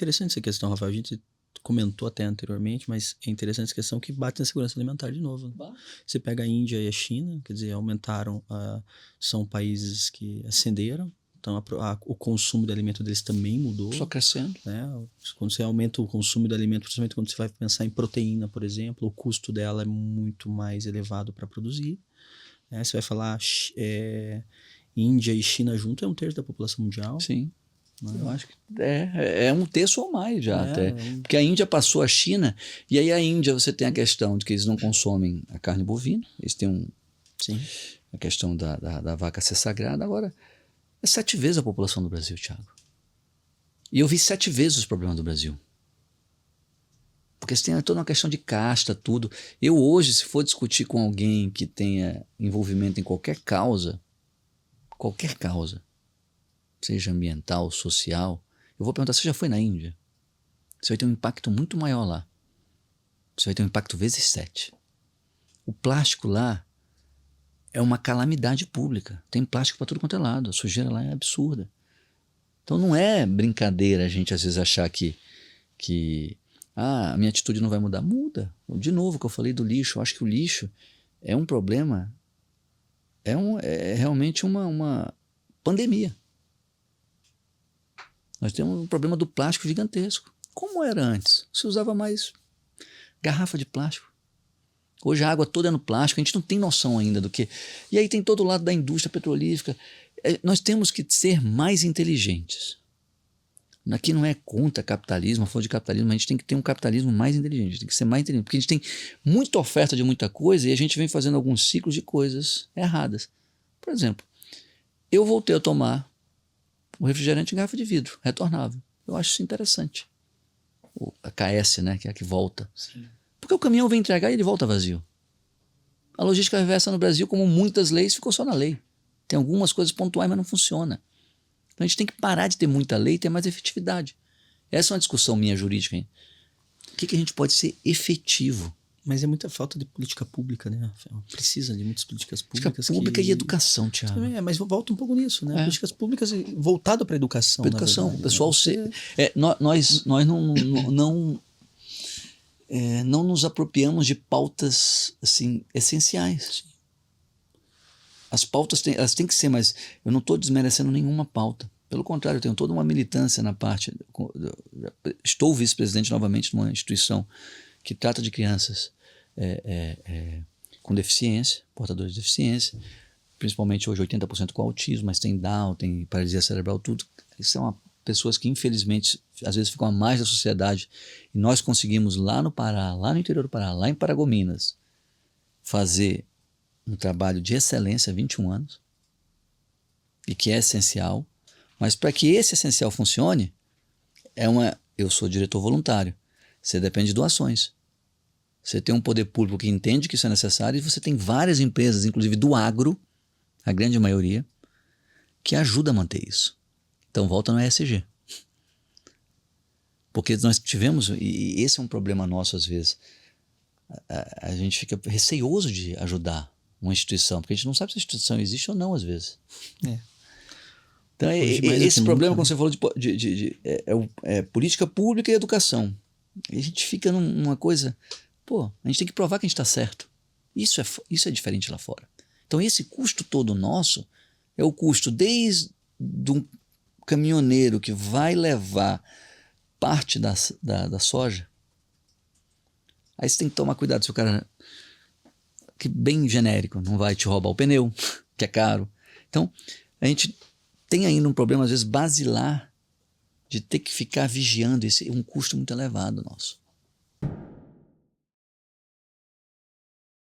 Interessante essa questão, Rafael. A gente comentou até anteriormente, mas é interessante essa questão que bate na segurança alimentar de novo. Né? Você pega a Índia e a China, quer dizer, aumentaram, são países que ascenderam, então o consumo de alimento deles também mudou. Só crescendo. Né? Quando você aumenta o consumo de alimento, principalmente quando você vai pensar em proteína, por exemplo, o custo dela é muito mais elevado para produzir. Né? Você vai falar Índia e China junto, é 1/3 da população mundial. Sim. Né? Eu acho que é 1/3 ou mais já até. Porque a Índia passou a China, e aí a Índia você tem a questão de que eles não consomem a carne bovina, eles têm Sim. a questão da vaca ser sagrada. Agora, é 7 vezes a população do Brasil, Thiago. E eu vi 7 vezes os problemas do Brasil. Porque você tem toda uma questão de casta, tudo. Eu hoje, se for discutir com alguém que tenha envolvimento em qualquer causa, seja ambiental, social, eu vou perguntar, você já foi na Índia? Você vai ter um impacto muito maior lá. Você vai ter um impacto vezes 7. O plástico lá é uma calamidade pública. Tem plástico para tudo quanto é lado. A sujeira lá é absurda. Então não é brincadeira a gente às vezes achar que a minha atitude não vai mudar. Muda. De novo, que eu falei do lixo, eu acho que o lixo é um problema, é realmente uma pandemia. Nós temos um problema do plástico gigantesco. Como era antes? Você usava mais garrafa de plástico. Hoje a água toda é no plástico, a gente não tem noção ainda do que... E aí tem todo o lado da indústria petrolífera. Nós temos que ser mais inteligentes. Aqui não é contra capitalismo, a favor de capitalismo, mas a gente tem que ter um capitalismo mais inteligente, a gente tem que ser mais inteligente, porque a gente tem muita oferta de muita coisa e a gente vem fazendo alguns ciclos de coisas erradas. Por exemplo, eu voltei a tomar o refrigerante em garrafa de vidro, retornável. Eu acho isso interessante. A KS, né, que é a que volta. Sim. Porque o caminhão vem entregar e ele volta vazio. A logística reversa no Brasil, como muitas leis, ficou só na lei. Tem algumas coisas pontuais, mas não funciona. Então a gente tem que parar de ter muita lei e ter mais efetividade. Essa é uma discussão minha jurídica. Hein? O que a gente pode ser efetivo? Mas é muita falta de política pública, né? Precisa de muitas políticas públicas. Política pública e educação, Thiago. Mas volta um pouco nisso, né? Políticas públicas voltadas para a educação. Para educação. Verdade, o pessoal nós não nos apropriamos de pautas assim, essenciais. Sim. As pautas elas têm que ser, mas eu não estou desmerecendo nenhuma pauta. Pelo contrário, eu tenho toda uma militância na parte... Estou vice-presidente novamente numa instituição que trata de crianças com deficiência, portadores de deficiência, principalmente hoje 80% com autismo, mas tem Down, tem paralisia cerebral, tudo. São pessoas que infelizmente às vezes ficam à margem da sociedade, e nós conseguimos lá no Pará, lá no interior do Pará, lá em Paragominas, fazer um trabalho de excelência há 21 anos, e que é essencial, mas para que esse essencial funcione, eu sou diretor voluntário, você depende de doações. Você tem um poder público que entende que isso é necessário, e você tem várias empresas, inclusive do agro, a grande maioria, que ajuda a manter isso. Então volta no ESG. Porque nós tivemos, e esse é um problema nosso às vezes, a gente fica receioso de ajudar uma instituição, porque a gente não sabe se a instituição existe ou não às vezes. Então esse problema, quando você falou de política pública e educação, a gente fica numa coisa, a gente tem que provar que a gente está certo. Isso é diferente lá fora. Então esse custo todo nosso é o custo desde um caminhoneiro que vai levar parte da soja. Aí você tem que tomar cuidado se o cara, que bem genérico, não vai te roubar o pneu, que é caro. Então a gente tem ainda um problema às vezes basilar de ter que ficar vigiando, esse é um custo muito elevado nosso.